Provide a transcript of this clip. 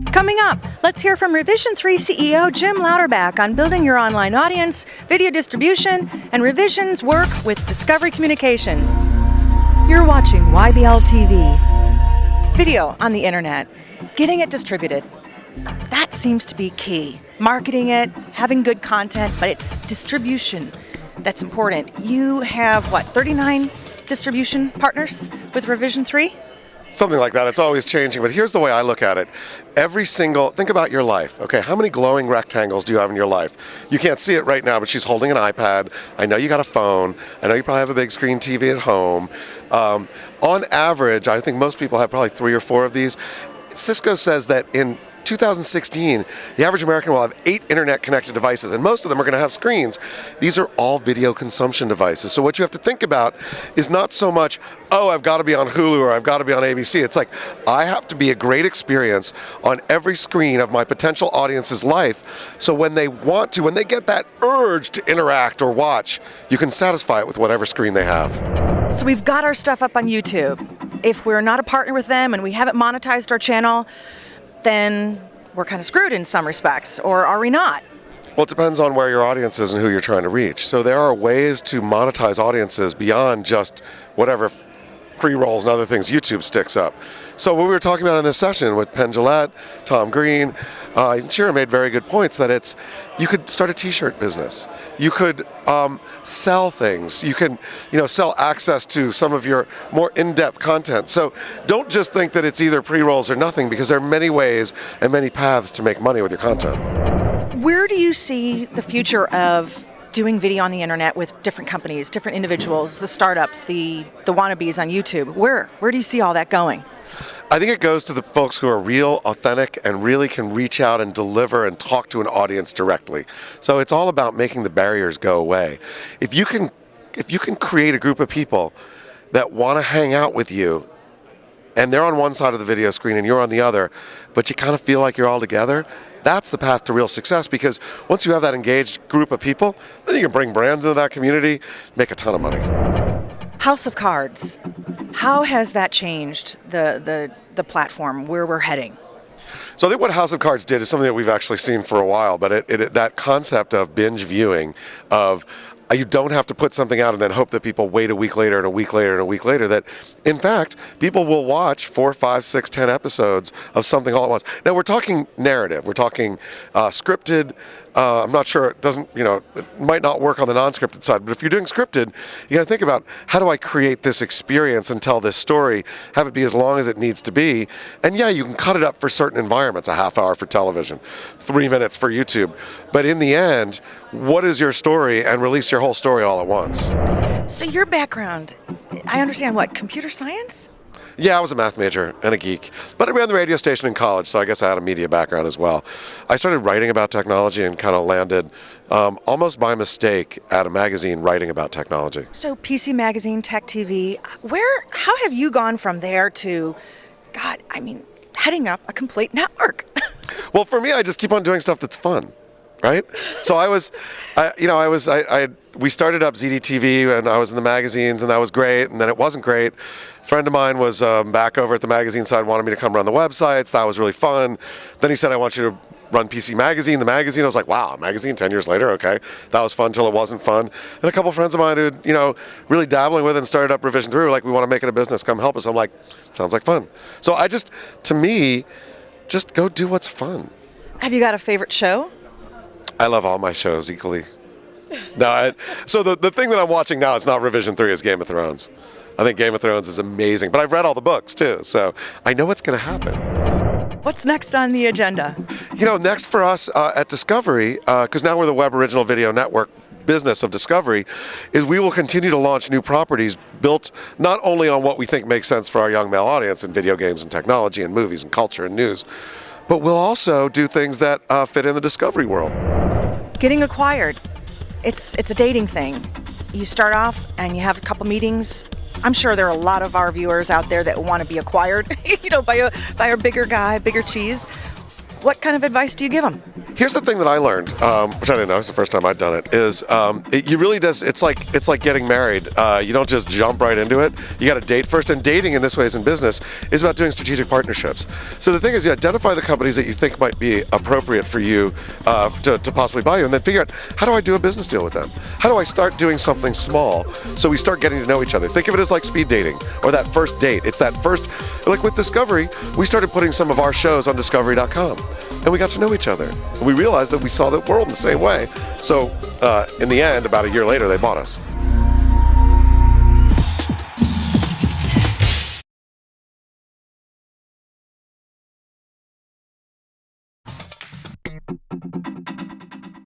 Coming up, let's hear from Revision3 CEO Jim Louderback on building your online audience, video distribution, and Revision's work with Discovery Communications. You're watching YBL TV. Video on the internet, getting it distributed. That seems to be key. Marketing it, having good content, but it's distribution that's important. You have, 39 distribution partners with Revision3? Something like that. It's always changing, but here's the way I look at it. Think about your life, okay? How many glowing rectangles do you have in your life? You can't see it right now, but she's holding an iPad. I know you got a phone. I know you probably have a big screen TV at home. On average, I think most people have probably 3 or 4 of these. Cisco says that in 2016, the average American will have 8 internet-connected devices, and most of them are going to have screens. These are all video consumption devices. So what you have to think about is not so much, oh, I've got to be on Hulu or I've got to be on ABC. It's like, I have to be a great experience on every screen of my potential audience's life, so when they get that urge to interact or watch, you can satisfy it with whatever screen they have. So we've got our stuff up on YouTube. If we're not a partner with them and we haven't monetized our channel, then we're kind of screwed in some respects, or are we not? Well, it depends on where your audience is and who you're trying to reach. So there are ways to monetize audiences beyond just whatever pre-rolls and other things YouTube sticks up. So what we were talking about in this session with Penn Jillette, Tom Green, Shira made very good points that you could start a t-shirt business. You could sell things. You can sell access to some of your more in-depth content. So don't just think that it's either pre-rolls or nothing, because there are many ways and many paths to make money with your content. Where do you see the future of doing video on the internet with different companies, different individuals, the startups, the wannabes on YouTube? Where do you see all that going? I think it goes to the folks who are real, authentic, and really can reach out and deliver and talk to an audience directly. So it's all about making the barriers go away. If you can create a group of people that want to hang out with you, and they're on one side of the video screen and you're on the other, but you kind of feel like you're all together, that's the path to real success, because once you have that engaged group of people, then you can bring brands into that community, make a ton of money. House of Cards, how has that changed the platform, where we're heading? So I think what House of Cards did is something that we've actually seen for a while, but that concept of binge viewing, of you don't have to put something out and then hope that people wait a week later and a week later and a week later, that in fact people will watch 4, 5, 6, 10 episodes of something all at once. Now we're talking narrative, we're talking scripted. I'm not sure, it might not work on the non-scripted side, but if you're doing scripted, you got to think about, how do I create this experience and tell this story, have it be as long as it needs to be, and yeah, you can cut it up for certain environments, a half hour for television, 3 minutes for YouTube, but in the end, what is your story, and release your whole story all at once. So your background, I understand, computer science? Yeah, I was a math major and a geek, but I ran the radio station in college, so I guess I had a media background as well. I started writing about technology and kind of landed almost by mistake at a magazine writing about technology. So PC Magazine, Tech TV, how have you gone from there to, heading up a complete network? Well, for me, I just keep on doing stuff that's fun, right? So we started up ZDTV, and I was in the magazines, and that was great, and then it wasn't great. A friend of mine was back over at the magazine side, wanted me to come run the websites. That was really fun. Then he said, I want you to run PC Magazine, the magazine. I was like, wow, magazine 10 years later, okay. That was fun till it wasn't fun. And a couple friends of mine who, really dabbling with it and started up Revision3 were like, we want to make it a business, come help us. I'm like, sounds like fun. So to me, just go do what's fun. Have you got a favorite show? I love all my shows equally. So the thing that I'm watching now is not Revision3, it's Game of Thrones. I think Game of Thrones is amazing, but I've read all the books too, so I know what's going to happen. What's next on the agenda? Next for us at Discovery, because now we're the Web Original Video Network business of Discovery, is we will continue to launch new properties built not only on what we think makes sense for our young male audience in video games and technology and movies and culture and news, but we'll also do things that fit in the Discovery world. Getting acquired. It's a dating thing. You start off and you have a couple meetings. I'm sure there are a lot of our viewers out there that want to be acquired, by a bigger guy, bigger cheese. What kind of advice do you give them? Here's the thing that I learned, which I didn't know, it's the first time I'd done it, is you really does, it's like getting married. You don't just jump right into it. You got to date first, and dating in this way as in business is about doing strategic partnerships. So the thing is, you identify the companies that you think might be appropriate for you to possibly buy you, and then figure out, how do I do a business deal with them? How do I start doing something small so we start getting to know each other? Think of it as like speed dating or that first date. It's that first, like with Discovery, we started putting some of our shows on Discovery.com. And we got to know each other. And we realized that we saw the world in the same way. So in the end, about a year later, they bought us.